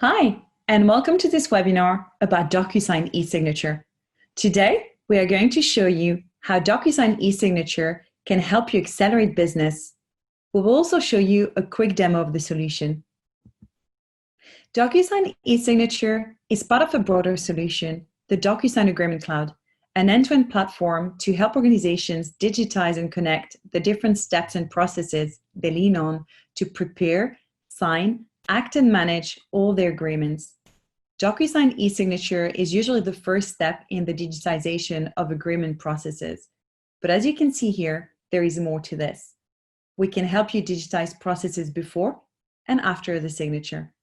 Hi, and welcome to this webinar about Docusign eSignature. Today, we are going to show you how Docusign eSignature can help you accelerate business. We will also show you a quick demo of the solution. Docusign eSignature is part of a broader solution, the Docusign Agreement Cloud, an end-to-end platform to help organizations digitize and connect the different steps and processes they lean on to prepare, sign, act and manage all their agreements. Docusign eSignature is usually the first step in the digitization of agreement processes. But as you can see here, there is more to this. We can help you digitize processes before and after the signature.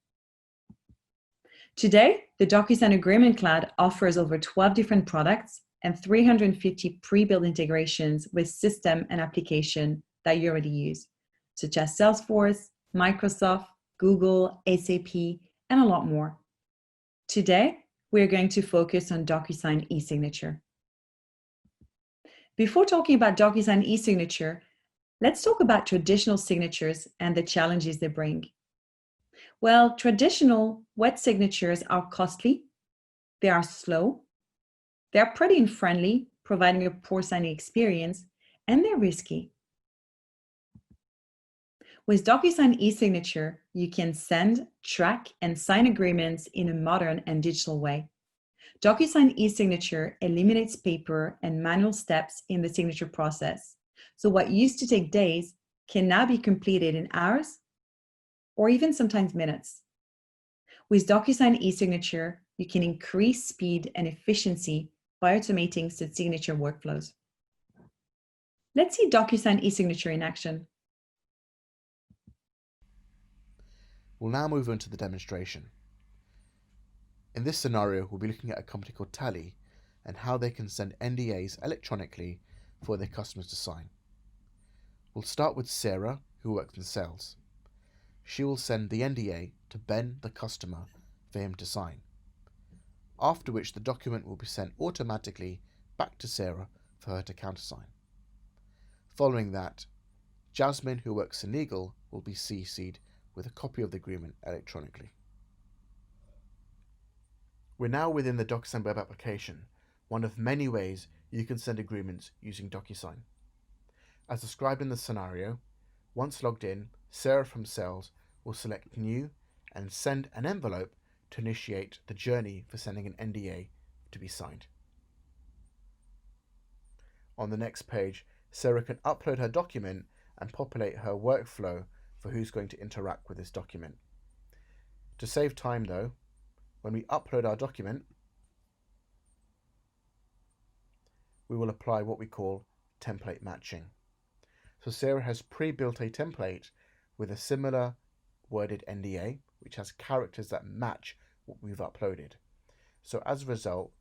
Today, the Docusign Agreement Cloud offers over 12 different products and 350 pre-built integrations with system and application that you already use, such as Salesforce, Microsoft, Google, SAP, and a lot more. Today, we're going to focus on Docusign eSignature. Before talking about Docusign eSignature, let's talk about traditional signatures and the challenges they bring. Well, traditional wet signatures are costly, they are slow, they're pretty unfriendly, providing a poor signing experience, and they're risky. With Docusign eSignature, you can send, track, and sign agreements in a modern and digital way. Docusign eSignature eliminates paper and manual steps in the signature process. So what used to take days can now be completed in hours or even sometimes minutes. With Docusign eSignature, you can increase speed and efficiency by automating the signature workflows. Let's see Docusign eSignature in action. We'll now move on to the demonstration. In this scenario, we'll be looking at a company called Tally and how they can send NDAs electronically for their customers to sign. We'll start with Sarah, who works in sales. She will send the NDA to Ben, the customer, for him to sign, after which the document will be sent automatically back to Sarah for her to countersign. Following that, Jasmine, who works in legal, will be CC'd with a copy of the agreement electronically. We're now within the Docusign web application, one of many ways you can send agreements using Docusign. As described in the scenario, once logged in, Sarah from Sales will select New and send an envelope to initiate the journey for sending an NDA to be signed. On the next page, Sarah can upload her document and populate her workflow for who's going to interact with this document. To save time though, when we upload our document, we will apply what we call template matching. So Sarah has pre-built a template with a similar worded NDA, which has characters that match what we've uploaded. So as a result,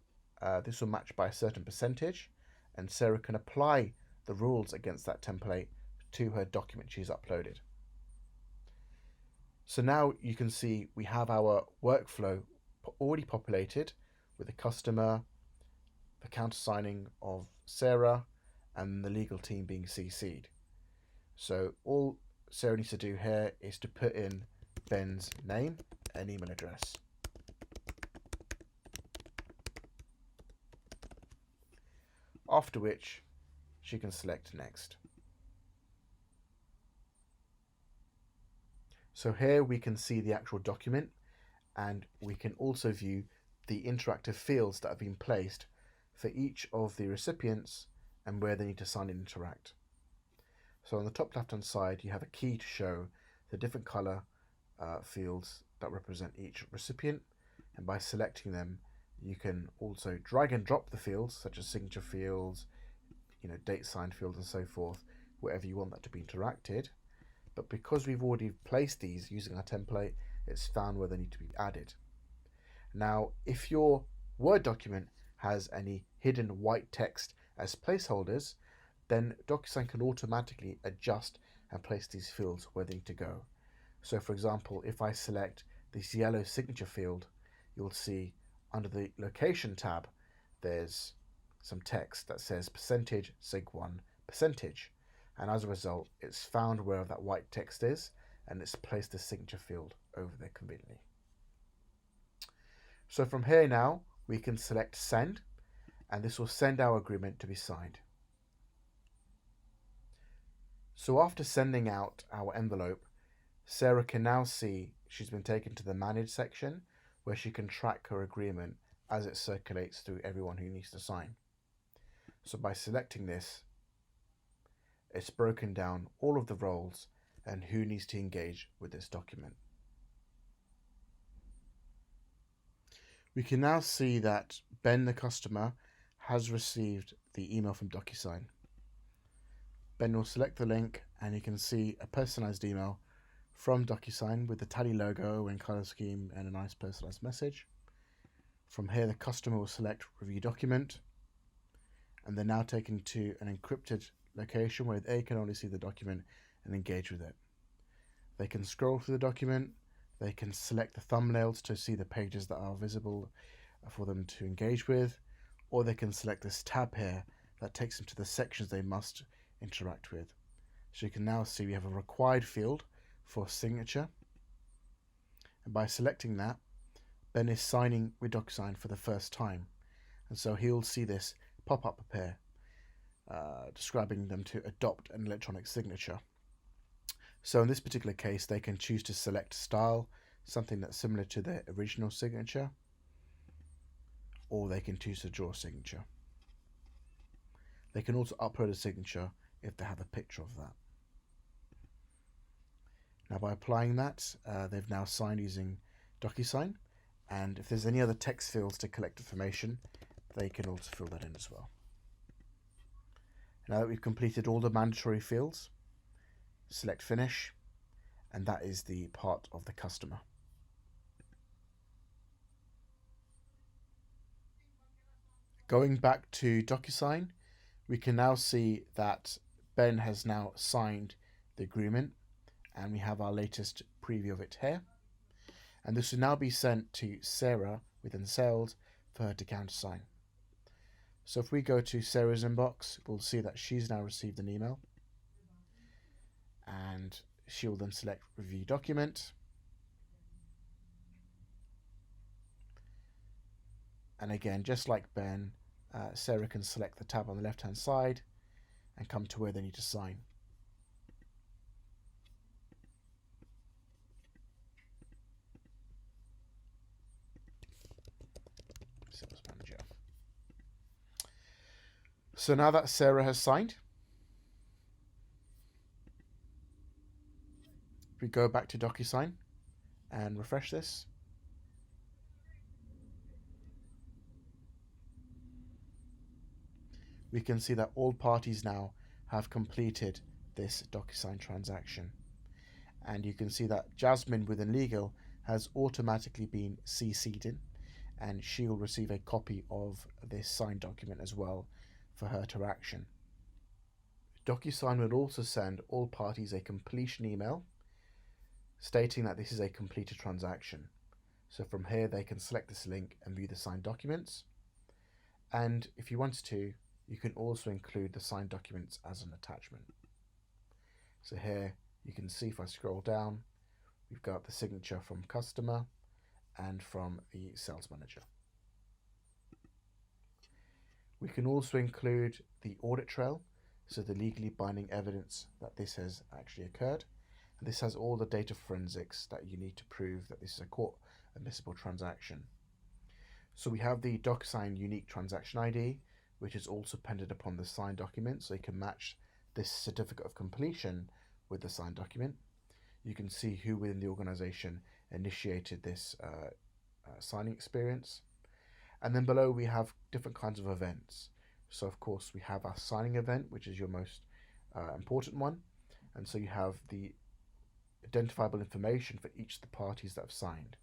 this will match by a certain percentage, and Sarah can apply the rules against that template to her document she's uploaded. So now you can see we have our workflow already populated with the customer, the countersigning of Sarah, and the legal team being CC'd. So all Sarah needs to do here is to put in Ben's name and email address. After which she can select Next. So here we can see the actual document, and we can also view the interactive fields that have been placed for each of the recipients and where they need to sign and interact. So on the top left hand side you have a key to show the different color fields that represent each recipient, and by selecting them you can also drag and drop the fields such as signature fields, date signed fields and so forth, wherever you want that to be interacted. But because we've already placed these using our template, it's found where they need to be added. Now, if your Word document has any hidden white text as placeholders, then Docusign can automatically adjust and place these fields where they need to go. So for example, if I select this yellow signature field, you'll see under the location tab, there's some text that says percentage sig1 percentage. And as a result, it's found where that white text is, and it's placed the signature field over there conveniently. So from here now, we can select send, and this will send our agreement to be signed. So after sending out our envelope, Sarah can now see she's been taken to the manage section where she can track her agreement as it circulates through everyone who needs to sign. So by selecting this, it's broken down all of the roles and who needs to engage with this document. We can now see that Ben, the customer, has received the email from Docusign. Ben will select the link and you can see a personalized email from Docusign with the Tally logo and color scheme and a nice personalized message. From here, the customer will select review document, and they're now taken to an encrypted location where they can only see the document and engage with it. They can scroll through the document, they can select the thumbnails to see the pages that are visible for them to engage with, or they can select this tab here that takes them to the sections they must interact with. So you can now see we have a required field for signature, and by selecting that, Ben is signing with Docusign for the first time, and so he'll see this pop-up appear describing them to adopt an electronic signature. So in this particular case, they can choose to select style, something that's similar to their original signature, or they can choose to draw a signature. They can also upload a signature if they have a picture of that. Now by applying that, they've now signed using Docusign, and if there's any other text fields to collect information, they can also fill that in as well. Now that we've completed all the mandatory fields, select finish, and that is the part of the customer. Going back to Docusign, we can now see that Ben has now signed the agreement, and we have our latest preview of it here. And this will now be sent to Sarah within Sales for her to countersign. So if we go to Sarah's inbox, we'll see that she's now received an email, and she will then select review document. And again, just like Ben, Sarah can select the tab on the left hand side and come to where they need to sign. Sales Manager. So now that Sarah has signed, we go back to Docusign and refresh this. We can see that all parties now have completed this Docusign transaction. And you can see that Jasmine within legal has automatically been CC'd in, and she will receive a copy of this signed document as well for her to action. Docusign will also send all parties a completion email stating that this is a completed transaction. So from here they can select this link and view the signed documents, and if you wanted to, you can also include the signed documents as an attachment. So here you can see, if I scroll down, we've got the signature from customer and from the sales manager. We can also include the audit trail, so the legally binding evidence that this has actually occurred. And this has all the data forensics that you need to prove that this is a court admissible transaction. So we have the Docusign unique transaction ID, which is also appended upon the signed document, so you can match this certificate of completion with the signed document. You can see who within the organization initiated this signing experience. And then below we have different kinds of events. So of course we have our signing event, which is your most important one. And so you have the identifiable information for each of the parties that have signed.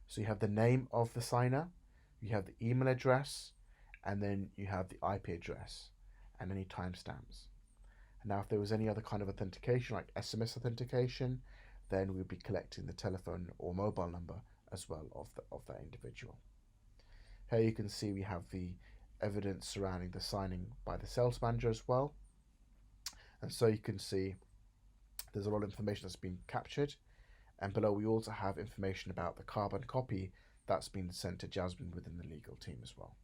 So you have the name of the signer, you have the email address, and then you have the IP address and any timestamps. And now if there was any other kind of authentication, like SMS authentication, then we'll be collecting the telephone or mobile number as well of that individual. Here you can see we have the evidence surrounding the signing by the sales manager as well. And so you can see there's a lot of information that's been captured. And below we also have information about the carbon copy that's been sent to Jasmine within the legal team as well.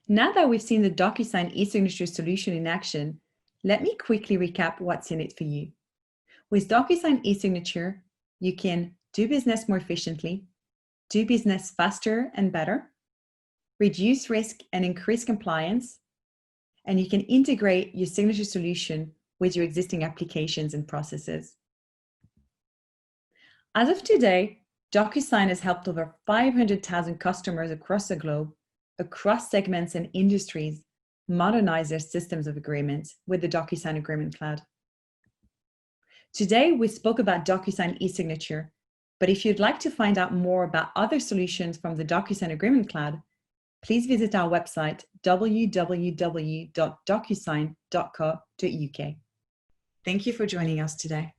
Now that we've seen the Docusign eSignature solution in action, let me quickly recap what's in it for you. With Docusign eSignature, you can do business more efficiently, do business faster and better, reduce risk and increase compliance, and you can integrate your signature solution with your existing applications and processes. As of today, Docusign has helped over 500,000 customers across the globe, across segments and industries, modernize their systems of agreements with the Docusign Agreement Cloud. Today, we spoke about Docusign eSignature, but if you'd like to find out more about other solutions from the Docusign Agreement Cloud, please visit our website, www.docusign.co.uk. Thank you for joining us today.